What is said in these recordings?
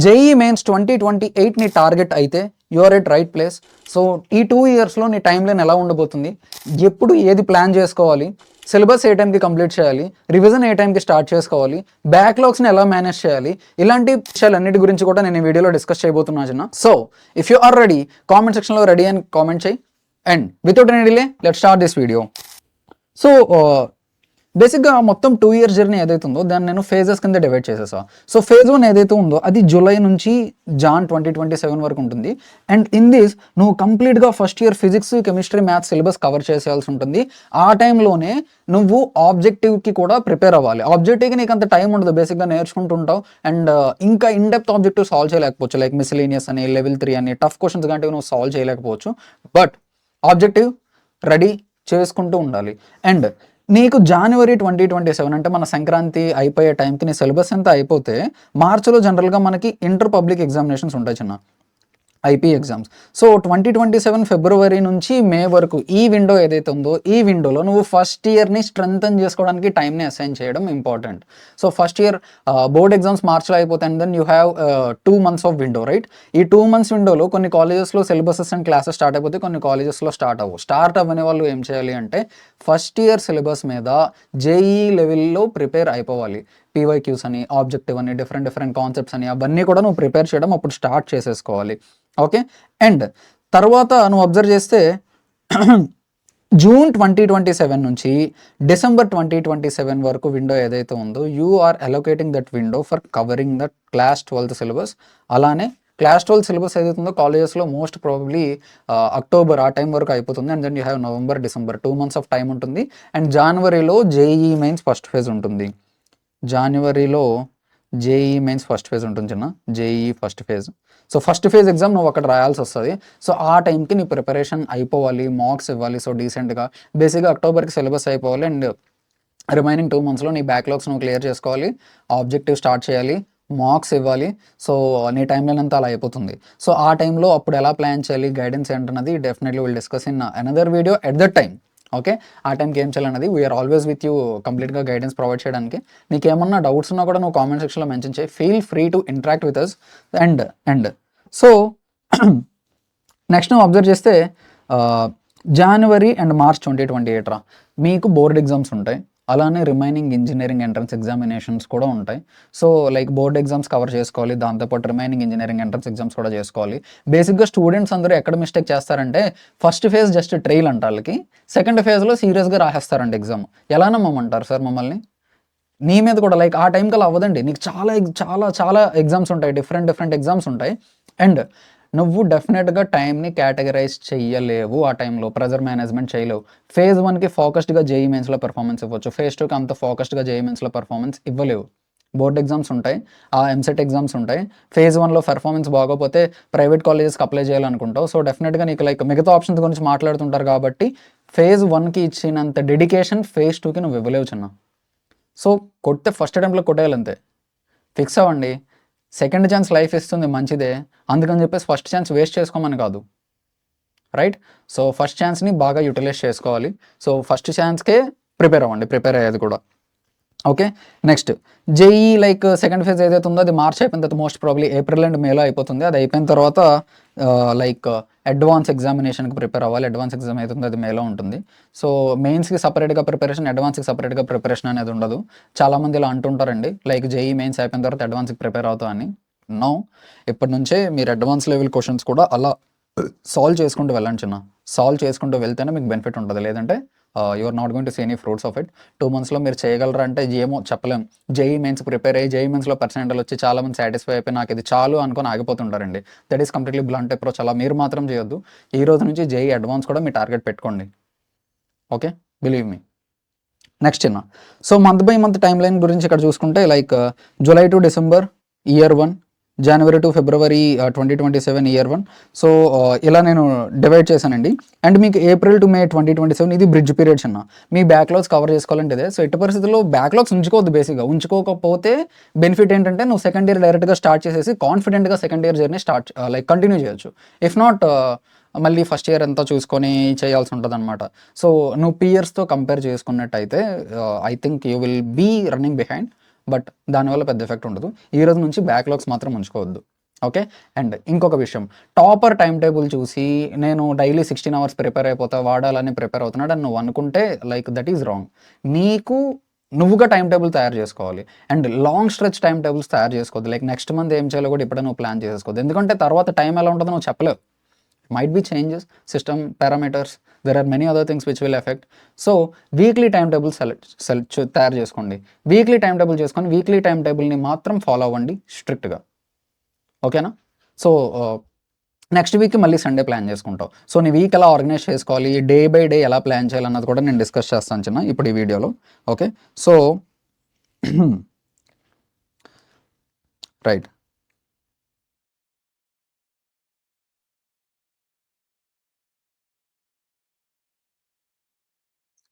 JEE mains 2028ని target అయితే you're at right place. So ఈ 2 ఇయర్స్లో నీ టైం లైన్ ఎలా ఉండబోతుంది, ఎప్పుడు ఏది ప్లాన్ చేసుకోవాలి, సిలబస్ ఏ టైంకి కంప్లీట్ చేయాలి, రివిజన్ ఏ టైంకి స్టార్ట్ చేసుకోవాలి, బ్యాక్లాగ్స్ని ఎలా మేనేజ్ చేయాలి, ఇలాంటి విషయాలన్నిటి గురించి కూడా నేను ఈ వీడియోలో డిస్కస్ చేయబోతున్నా చిన్న. So if you are ready, comment సెక్షన్లో రెడీ అని కామెంట్ చేయి. And without any delay let's start this video. So బేసిక్గా మొత్తం 2 ఇయర్స్ జర్నీ ఏదైతే ఉందో దాన్ని నేను ఫేజెస్ కింద డివైడ్ చేసేసా. సో ఫేజ్ 1 ఏదైతే ఉందో అది జూలై నుంచి జాన్ 2027 వరకు ఉంటుంది. అండ్ ఇన్ దిస్ నువ్వు కంప్లీట్గా first year physics, chemistry, maths syllabus cover చేసేయాల్సి ఉంటుంది. ఆ టైంలోనే నువ్వు ఆబ్జెక్టివ్కి కూడా ప్రిపేర్ అవ్వాలి. ఆబ్జెక్టివ్కి నీకు అంత టైం ఉండదు, బేసిక్గా నేర్చుకుంటుంటావు. అండ్ ఇంకా ఇన్ డెప్త్ ఆబ్జెక్టివ్ సాల్వ్ చేయలేకపోవచ్చు, లైక్ మిస్లీనియస్ అని, లెవెల్ 3 అని, టఫ్ క్వశ్చన్స్ కంటే నువ్వు సాల్వ్ చేయలేకపోవచ్చు. బట్ ఆబ్జెక్టివ్ రెడీ చేసుకుంటూ ఉండాలి. అండ్ నీకు జనవరి 2027 అంటే మన సంక్రాంతి అయిపోయే టైంకి నీ సిలబస్ అంతా అయిపోతే మార్చిలో జనరల్గా మనకి ఇంటర్ పబ్లిక్ ఎగ్జామినేషన్స్ ఉంటాయి చిన్న, ఐపీ ఎగ్జామ్స్. సో 2027 ఫిబ్రవరి నుంచి మే వరకు ఈ విండో ఏదైతే ఉందో ఈ విండోలో నువ్వు ఫస్ట్ ఇయర్ని స్ట్రెంగ్తన్ చేసుకోవడానికి టైంని అసైన్ చేయడం important. So first year board exams మార్చిలో అయిపోతాయి. And then you have 2 months of window, right? ఈ 2 months విండోలో కొన్ని కాలేజెస్లో సిలబసెస్ అండ్ క్లాసెస్ స్టార్ట్ అయిపోతే, కొన్ని కాలేజెస్లో స్టార్ట్ అవ్వని వాళ్ళు ఏం చేయాలి అంటే ఫస్ట్ ఇయర్ సిలబస్ మీద జేఈ లెవెల్లో ప్రిపేర్ అయిపోవాలి. పీవైక్యూస్ అని, ఆబ్జెక్టివ్ అని, డిఫరెంట్ కాన్సెప్ట్స్ అని, అవన్నీ కూడా నువ్వు ప్రిపేర్ చేయడం అప్పుడు స్టార్ట్ చేసేసుకోవాలి. ఓకే. అండ్ తర్వాత నువ్వు అబ్జర్వ్ చేస్తే జూన్ 2027 నుంచి డిసెంబర్ 2027 వరకు విండో ఏదైతే ఉందో you are allocating that window for covering that class 12th syllabus. అలానే క్లాస్ 12 సిలబస్ ఏదైతే ఉందో కాలేజెస్లో మోస్ట్ ప్రాబబ్లీ అక్టోబర్ ఆ టైం వరకు అయిపోతుంది. And then you have November, December 2 months of time ఉంటుంది. అండ్ జనవరిలో జేఈ మెయిన్స్ ఫస్ట్ ఫేజ్ ఉంటుంది. జనవరిలో జేఈ మెయిన్స్ ఫస్ట్ ఫేజ్ ఉంటుంది చిన్న, JEE first phase. So first phase exam నువ్వు అక్కడ రాయాల్సి వస్తుంది. సో ఆ టైంకి నీ ప్రిపరేషన్ అయిపోవాలి, మార్క్స్ ఇవ్వాలి. సో డీసెంట్గా బేసిక్గా అక్టోబర్కి సిలబస్ అయిపోవాలి. అండ్ రిమైనింగ్ 2 monthsలో నీ బ్యాక్లాగ్స్ నువ్వు క్లియర్ చేసుకోవాలి, ఆబ్జెక్టివ్ స్టార్ట్ చేయాలి, మార్క్స్ ఇవ్వాలి. సో నీ టైం లైన్ అంతా అలా అయిపోతుంది. సో ఆ టైంలో అప్పుడు ఎలా ప్లాన్ చేయాలి, గైడెన్స్ ఏంటన్నది definitely will discuss in another video at that time. Okay. ఆ టైంకి ఏం చేయాలన్నది వీఆర్ ఆల్వేస్ విత్ యూ కంప్లీట్గా గైడెన్స్ ప్రొవైడ్ చేయడానికి. నీకు ఏమన్నా డౌట్స్ ఉన్నా కూడా నువ్వు కామెంట్ సెక్షన్లో మెన్షన్ చేయి. Feel free to interact with us. And so next నువ్వు అబ్జర్వ్ చేస్తే జనవరి అండ్ మార్చ్ 2028 మీకు బోర్డ్ ఎగ్జామ్స్ ఉంటాయి. అలానే రిమైనింగ్ ఇంజనీరింగ్ ఎంట్రన్స్ ఎగ్జామినేషన్స్ కూడా ఉంటాయి. So like board exams cover చేసుకోవాలి, దాంతోపాటు రిమైనింగ్ ఇంజనీరింగ్ ఎంట్రన్స్ ఎగ్జామ్స్ కూడా చేసుకోవాలి. బేసిక్గా స్టూడెంట్స్ అందరూ ఎక్కడ మిస్టేక్ చేస్తారంటే ఫస్ట్ ఫేజ్ జస్ట్ ట్రైల్ అంట వాళ్ళకి, సెకండ్ ఫేజ్లో సీరియస్గా రాసేస్తారంట ఎగ్జామ్. ఎలా నమ్మమంటారు సార్ మమ్మల్ని? నీ మీద కూడా లైక్ ఆ టైం కల్లా అవ్వదండి. నీకు చాలా చాలా చాలా ఎగ్జామ్స్ ఉంటాయి, డిఫరెంట్ ఎగ్జామ్స్ ఉంటాయి. అండ్ నువ్వు డెఫినెట్గా టైంని కేటగరైజ్ చెయ్యలేవు. ఆ టైంలో ప్రెజర్ మేనేజ్మెంట్ చేయలేవు. ఫేజ్ 1కి ఫోకస్డ్గా జేఈ మెయిన్స్లో పెర్ఫార్మెన్స్ ఇవ్వచ్చు, ఫేజ్ 2కి అంత ఫోకస్డ్గా జేఈ మెయిన్స్లో పెర్ఫార్మెన్స్ ఇవ్వలేవు. బోర్డ్ ఎగ్జామ్స్ ఉంటాయి, ఆ ఎంసెట్ ఎగ్జామ్స్ ఉంటాయి. ఫేజ్ 1లో పెర్ఫార్మెన్స్ బాగోపోతే ప్రైవేట్ కాలేజెస్కి అప్లై చేయాలనుకుంటావు. సో డెఫినెట్గా నీకు లైక్ మిగతా ఆప్షన్స్ గురించి మాట్లాడుతుంటారు కాబట్టి ఫేజ్ 1కి ఇచ్చినంత డెడికేషన్ ఫేజ్ 2కి నువ్వు ఇవ్వలేవు చిన్న. సో కొడితే ఫస్ట్ అటెంప్ట్లో కొట్టేయాలంతే, ఫిక్స్ అవ్వండి. సెకండ్ ఛాన్స్ లైఫ్ ఇస్తుంది మంచిదే, అందుకని చెప్పేసి ఫస్ట్ ఛాన్స్ వేస్ట్ చేసుకోమని కాదు, రైట్? సో ఫస్ట్ ఛాన్స్ని బాగా యూటిలైజ్ చేసుకోవాలి. సో ఫస్ట్ ఛాన్స్కే ప్రిపేర్ అవ్వండి, ప్రిపేర్ అయ్యేది కూడా. Okay. Next JEE like second phase ఏదైతే ఉందో అది మార్చ్ అయిపోయిన తర్వాత మోస్ట్ ప్రాబ్లీ ఏప్రిల్ అండ్ మేలో అయిపోతుంది. అది అయిపోయిన తర్వాత లైక్ అడ్వాన్స్ ఎగ్జామినేషన్కి ప్రిపేర్ అవ్వాలి. అడ్వాన్స్ ఎగ్జామ్ అవుతుంది, అది మేలో ఉంటుంది. సో మెయిన్స్కి సపరేట్గా ప్రిపరేషన్, అడ్వాన్స్కి సపరేట్గా ప్రిపరేషన్ అనేది ఉండదు. చాలామంది ఇలా అంటుంటారండి లైక్ జేఈ మెయిన్స్ అయిపోయిన తర్వాత అడ్వాన్స్కి ప్రిపేర్ అవుతా అని. నో, ఇప్పటి నుంచే మీరు అడ్వాన్స్ లెవెల్ క్వశ్చన్స్ కూడా అలా సాల్వ్ చేసుకుంటూ వెళ్ళండి చిన్న. సాల్వ్ చేసుకుంటూ వెళ్తేనే మీకు బెనిఫిట్ ఉంటుంది, లేదంటే you are not going to see any fruits of it. 2 monthsలో మీరు చేయగలరా అంటే ఏమో చెప్పలేం. జేఈ మెయిన్స్ ప్రిపేర్ అయ్యి జేఈ మెయిన్స్లో పర్సెంటేజ్ వచ్చి చాలామంది సాటిస్ఫై అయిపోయి నాకు ఇది చాలు అనుకొని ఆగిపోతుంటారండి. That is completely blunt approach. అలా మీరు మాత్రం చేయొద్దు. ఈ రోజు నుంచి జేఈ అడ్వాన్స్ కూడా మీ టార్గెట్ పెట్టుకోండి. Okay, believe me. నెక్స్ట్ చిన్న, so month by month time line గురించి ఇక్కడ చూసుకుంటే like July to December year 1, January to February 2027 year 1. So ఇలా నేను డివైడ్ చేశానండి. అండ్ మీకు ఏప్రిల్ టు మే 2027 ఇది బ్రిడ్జ్ పీరియడ్స్ అన్న. మీ బ్యాక్లాగ్స్ కవర్ చేసుకోవాలంటే ఇదే. సో ఎట్టి పరిస్థితుల్లో బ్యాక్లాగ్స్ ఉంచుకోవద్దు. బేసిక్గా ఉంచుకోకపోతే బెనిఫిట్ ఏంటంటే నువ్వు సెకండ్ ఇయర్ డైరెక్ట్గా స్టార్ట్ చేసేసి కాన్ఫిడెంట్గా second year journey like continue చేయొచ్చు. ఇఫ్ నాట్ మళ్ళీ ఫస్ట్ ఇయర్ అంతా చూసుకొని చేయాల్సి ఉంటుంది అనమాట. సో నువ్వు పియర్స్తో కంపేర్ చేసుకున్నట్టయితే I think you will be running behind. But దానివల్ల పెద్ద ఎఫెక్ట్ ఉండదు. ఈ రోజు నుంచి బ్యాక్లాగ్స్ మాత్రం ఉంచుకోవద్దు. ఓకే. అండ్ ఇంకొక విషయం, టాపర్ టైం టేబుల్ చూసి నేను డైలీ 16 అవర్స్ ప్రిపేర్ అయిపోతా, వాడాలని ప్రిపేర్ అవుతున్నాడు అని నువ్వు అనుకుంటే లైక్ దట్ ఈజ్ రాంగ్. నీకు నువ్వుగా టైం టేబుల్ తయారు చేసుకోవాలి. And long stretch time tables తయారు చేసుకోవద్దు. లైక్ నెక్స్ట్ మంత్ ఏం చేయాలో కూడా ఇప్పుడే నువ్వు ప్లాన్ చేసుకోవద్దు. ఎందుకంటే తర్వాత టైం ఎలా ఉంటుందో నువ్వు చెప్పలేవు. Might be changes, system parameters, there are many other things which will affect. So weekly time table తయారు చేసుకోండి. వీక్లీ టైం టేబుల్ చేసుకొని వీక్లీ టైం టేబుల్ని మాత్రం ఫాలో అవ్వండి స్ట్రిక్ట్గా. ఓకేనా? సో నెక్స్ట్ వీక్ మళ్ళీ సండే ప్లాన్ చేసుకుంటావు. సో నీ వీక్ ఎలా ఆర్గనైజ్ చేసుకోవాలి, డే బై డే ఎలా ప్లాన్ చేయాలన్నది కూడా నేను డిస్కస్ చేస్తాను చిన్న ఇప్పుడు ఈ వీడియోలో. Okay. So right.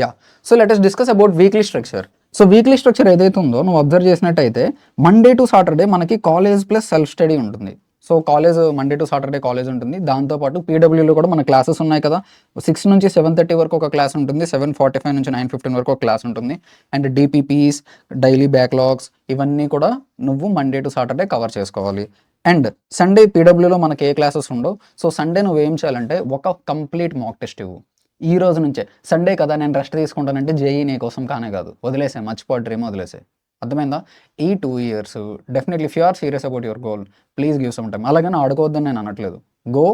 Ya. So let us discuss about weekly structure. So weekly structure ఏదైతే ఉందో నువ్వు అబ్జర్వ్ చేసినట్టయితే మండే టు సాటర్డే మనకి కాలేజ్ ప్లస్ సెల్ఫ్ స్టడీ ఉంటుంది. So college Monday to Saturday college ఉంటుంది. దాంతోపాటు పీడబ్ల్యూలో కూడా మన క్లాసెస్ ఉన్నాయి కదా, 6 నుంచి 7:30 వరకు ఒక క్లాస్ ఉంటుంది, 7:45 నుంచి 9:15 వరకు ఒక క్లాస్ ఉంటుంది. అండ్ డిపిపిస్, డైలీ బ్యాక్లాగ్స్ ఇవన్నీ కూడా నువ్వు మండే టు సాటర్డే కవర్ చేసుకోవాలి. అండ్ సండే పీడబ్ల్యూలో మనకి ఏ క్లాసెస్ ఉండవు. సో సండే నువ్వు ఏం చేయాలంటే ఒక కంప్లీట్ మాక్ టెస్ట్ ఇవ్వు. ఈ రోజు నుంచే సండే కదా నేను రెస్ట్ తీసుకుంటానంటే జేఈ నీ కోసం కానే కాదు, వదిలేసే, మర్చిపో, డ్రీమ్ వదిలేసే. అర్థమైందా? ఈ 2 years definitely if you are serious about your goal please give some time. అలాగని ఆడుకోవద్దని నేను అనట్లేదు, గో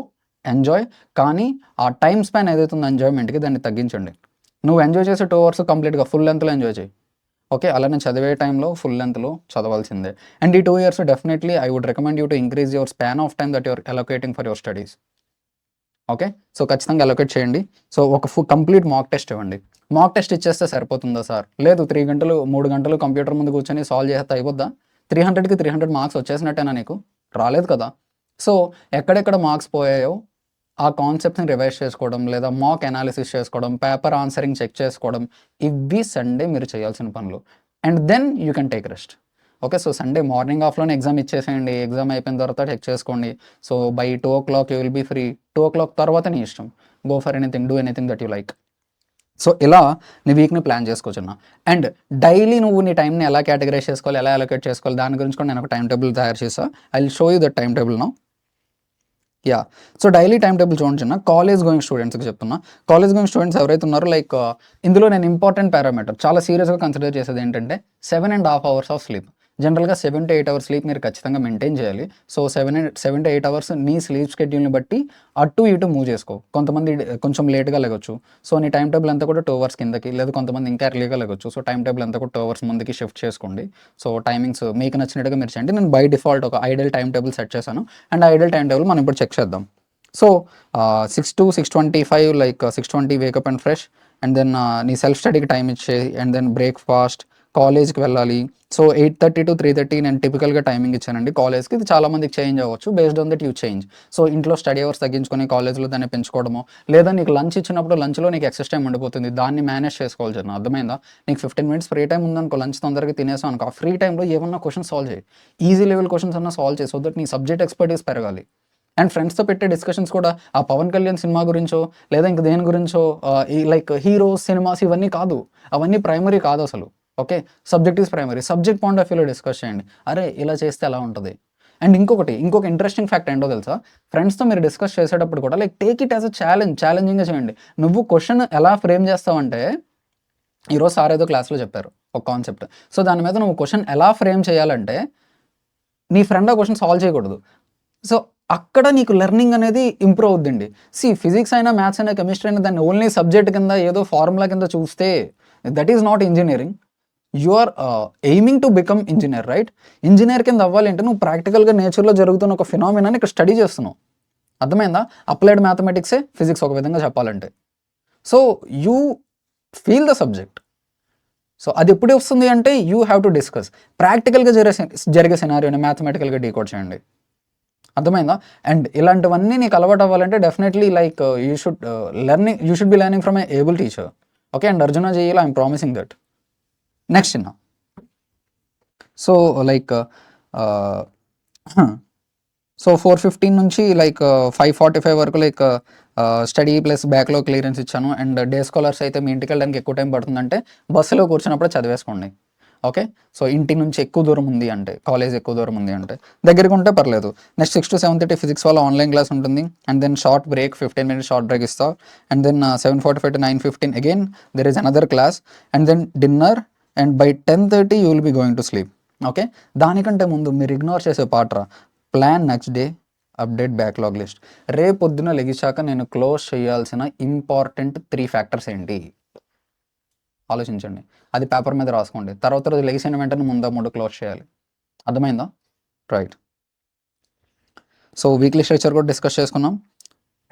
ఎంజాయ్. కానీ ఆ టైం స్పాన్ ఏదైతే ఉందో ఎంజాయ్మెంట్కి దాన్ని తగ్గించండి. నువ్వు ఎంజాయ్ చేసే 2 hours కంప్లీట్గా ఫుల్ లెంత్లో ఎంజాయ్ చేయి. ఓకే. అలానే చదివే టైంలో ఫుల్ లెంత్లో చదవాల్సిందే. అండ్ ఈ 2 years definitely I would recommend you to increase your span of time that your allocating for your studies. Okay. So ఖచ్చితంగా అలొకేట్ చేయండి. సో ఒక కంప్లీట్ మాక్ టెస్ట్ ఇవ్వండి. మాక్ టెస్ట్ ఇచ్చేస్తే సరిపోతుందా సార్? లేదు, 3 గంటలు 3 గంటలు కంప్యూటర్ ముందు కూర్చొని సాల్వ్ చేస్తే అయిపోద్దా? 300కి 300 మార్క్స్ వచ్చేసినట్టేనా నీకు? రాలేదు కదా. సో ఎక్కడెక్కడ మార్క్స్ పోయాయో ఆ కాన్సెప్ట్ని రివైజ్ చేసుకోవడం, లేదా మాక్ అనాలిసిస్ చేసుకోవడం, పేపర్ ఆన్సరింగ్ చెక్ చేసుకోవడం, ఇవి సండే మీరు చేయాల్సిన పనులు. And then you can take rest. Okay. So Sunday morning ఆఫ్లోనే ఎగ్జామ్ ఇచ్చేసేయండి. ఎగ్జామ్ అయిపోయిన తర్వాత చెక్ చేసుకోండి. So by 2 o'clock you will be free. 2 o'clock తర్వాత నీ ఇష్టం. Go for anything, do anything that you like. So ఇలా నీ వీక్ని ప్లాన్ చేసుకోవచ్చున్నా. అండ్ డైలీ నువ్వు నీ టైంని ఎలా కేటగరైజ్ చేసుకోవాలి, ఎలా అలొకేట్ చేసుకోవాలి, దాని గురించి కూడా నేను ఒక టైం టేబుల్ తయారు చేసా. I will show you that time table now. Yeah. So daily time table చూడండి చిన్న, కాలేజ్ గోయింగ్ స్టూడెంట్స్కి చెప్తున్నా. కాలేజ్ గోయింగ్ స్టూడెంట్స్ ఎవరైతే ఉన్నారో లైక్ ఇందులో నేను ఇంపార్టెంట్ పారామీటర్ చాలా సీరియస్గా కన్సిడర్ చేసేది ఏంటంటే 7.5 hours ఆఫ్ స్లీప్. జనరల్గా 7 to 8 hours స్లీప్ మీరు ఖచ్చితంగా మెయింటైన్ చేయాలి. సో 7 to 8 hours నీ స్లీప్ షెడ్యూల్ని బట్టి అటు ఇటు మూవ్ చేసుకో. కొంతమంది కొంచెం లేట్గా లెగొచ్చు. సో నీ టైం టేబుల్ అంతా కూడా 2 hours కిందకి, లేదా కొంతమంది ఇంకా ఎర్లీగా లెగొచ్చు. సో టైం టేబుల్ అంతా కూడా 2 hours ముందుకి షిఫ్ట్ చేసుకోండి. సో టైమింగ్స్ మీకు నచ్చినట్టుగా మీరు చేయండి. నేను బై డిఫాల్ట్ ఒక ఐడియల్ టైం టేబుల్ సెట్ చేశాను. అండ్ ఐడియల్ టైం టేబుల్ మనం ఇప్పుడు చెక్ చేద్దాం. So 6 to 6:25 like 6:20 wake up and fresh. And then నీ సెల్ఫ్ స్టడీకి టైం ఇచ్చేయి. అండ్ దెన్ బ్రేక్ఫాస్ట్, కాలేజ్కి వెళ్ళాలి. సో 8:30 to 3:30 నేను టిపికల్గా టైమింగ్ ఇచ్చానండి కాలేజ్కి. ఇది చాలా మందికి చేంజ్ అవ్వచ్చు, based on that you change. So ఇంట్లో స్టడీ అవర్స్ తగ్గించుకొని కాలేజ్లో దాన్ని పెంచుకోవడమో, లేదా నీకు లంచ్ ఇచ్చినప్పుడు లంచ్లో నీకు ఎక్సెస్ టైం ఉండిపోతుంది, దాన్ని మేనేజ్ చేసుకోవాలి జన. అర్థమైందా? నీకు 15 minutes ఫ్రీ టైం ఉందనుకో, లంచ్ తొందరగా తినేసాం అనుకో, ఆ ఫ్రీ టైంలో ఏమన్నా క్వశ్చన్ సాల్వ్ చేయి. ఈజీ లెవెల్ క్వశ్చన్స్ అన్నా సాల్వ్ చేయి, సో దట్ నీ సబ్జెక్ట్ ఎక్స్పర్టీస్ పెరగాలి. అండ్ ఫ్రెండ్స్తో పెట్టే డిస్కషన్స్ కూడా ఆ పవన్ కళ్యాణ్ సినిమా గురించో, లేదా ఇంక దేని గురించో, ఈ లైక్ హీరోస్ సినిమాస్ ఇవన్నీ కాదు. అవన్నీ ప్రైమరీ కాదు అసలు. Okay. Subject is primary. Subject point of వ్యూలో డిస్కస్ చేయండి. అరే ఇలా చేస్తే ఎలా ఉంటుంది. అండ్ ఇంకొక ఇంట్రెస్టింగ్ ఫ్యాక్ట్ ఏంటో తెలుసా? ఫ్రెండ్స్తో మీరు డిస్కస్ చేసేటప్పుడు కూడా like take it as a ఛాలెంజింగ్గా చేయండి. నువ్వు క్వశ్చన్ ఎలా ఫ్రేమ్ చేస్తావంటే, ఈరోజు సార్ ఏదో క్లాస్లో చెప్పారు ఒక కాన్సెప్ట్. సో దాని మీద నువ్వు క్వశ్చన్ ఎలా ఫ్రేమ్ చేయాలంటే, నీ ఫ్రెండ్ ఆ క్వశ్చన్ సాల్వ్ చేయకూడదు. సో అక్కడ నీకు లెర్నింగ్ అనేది ఇంప్రూవ్ అవుద్దండి. ఫిజిక్స్ అయినా, మ్యాథ్స్ అయినా, కెమిస్ట్రీ అయినా దాన్ని ఓన్లీ సబ్జెక్ట్ కింద ఏదో ఫార్ములా కింద చూస్తే that is not engineering. You are aiming to become engineer, right? Engineer కింద అవ్వాలి అంటే నువ్వు ప్రాక్టికల్గా నేచర్లో జరుగుతున్న ఒక ఫినామినాని ఇక్కడ స్టడీ చేస్తున్నావు. అర్థమైందా? అప్లైడ్ మ్యాథమెటిక్సే ఫిజిక్స్ ఒక విధంగా చెప్పాలంటే. So you feel the subject. So అది ఎప్పుడు వస్తుంది అంటే యూ హ్యావ్ టు డిస్కస్. ప్రాక్టికల్గా జరిగే సినారియోని మ్యాథమెటికల్గా డీకోడ్ చేయండి. అర్థమైందా? అండ్ ఇలాంటివన్నీ నీకు అలవాటు అవ్వాలంటే definitely like you should be learning from a able teacher. Okay. And Arjuna జేఈలో ఐఎమ్ ప్రామిసింగ్ దట్. నెక్స్ట్ చిన్న, సో లైక్ సో 4:15 నుంచి లైక్ 5:45 వరకు like study plus backlog clearance ఇచ్చాను. అండ్ డే స్కాలర్స్ అయితే మీ ఇంటికి వెళ్ళడానికి ఎక్కువ టైం పడుతుందంటే బస్సులో కూర్చున్నప్పుడు చదివేసుకోండి. ఓకే, సో ఇంటి నుంచి ఎక్కువ దూరం ఉంది అంటే, కాలేజ్ ఎక్కువ దూరం ఉంది అంటే దగ్గరికి ఉంటే పర్లేదు. నెక్స్ట్ 6 to 7:30 ఫిజిక్స్ వల్ల ఆన్లైన్ క్లాస్ ఉంటుంది. And then short break 15 minutes short break ఇస్తావు. And then 7:45 to 9:15 again there is another class. And then dinner. And by 10:30 you will be going to sleep. Okay, దానికంటే ముందు మీరు ignore చేసే పార్ట్రా plan next day, update backlog list. రేపు పొద్దున లెగిశాక నేను close చేయాల్సిన ఇంపార్టెంట్ 3 ఫ్యాక్టర్స్ ఏంటి ఆలోచించండి. అది పేపర్ మీద రాసుకోండి. తర్వాత రోజు లెగిసిన వెంటనే ముందు 3 క్లోజ్ చేయాలి. అర్థమైందా? రైట్. సో వీక్లీ స్ట్రక్చర్ కూడా డిస్కస్ చేసుకున్నాం.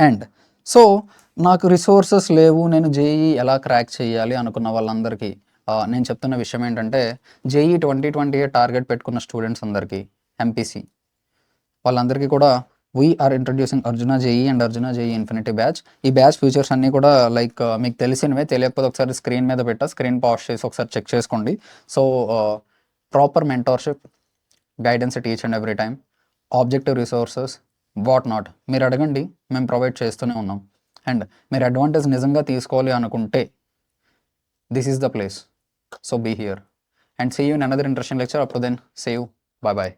అండ్ సో నాకు రిసోర్సెస్ లేవు, నేను జేఈ ఎలా క్రాక్ చేయాలి అనుకున్న వాళ్ళందరికీ నేను చెప్తున్న విషయం ఏంటంటే, జేఈ 2028 టార్గెట్ పెట్టుకున్న స్టూడెంట్స్ అందరికీ, ఎంపీసీ వాళ్ళందరికీ కూడా we're introducing Arjuna JEE and Arjuna JEE infinity batch. ఈ బ్యాచ్ ఫీచర్స్ అన్నీ కూడా లైక్ మీకు తెలిసినవే, తెలియకపోతే ఒకసారి స్క్రీన్ మీద పెట్టా, స్క్రీన్ పాజ్ చేసి ఒకసారి చెక్ చేసుకోండి. So proper mentorship, guidance at each and every time, objective resources, what not మీరు అడగండి, మేము ప్రొవైడ్ చేస్తూనే ఉన్నాం. అండ్ మీరు అడ్వాంటేజ్ నిజంగా తీసుకోవాలి అనుకుంటే this is the place. So be here and see you in another interesting lecture. Up to then, see you, bye bye.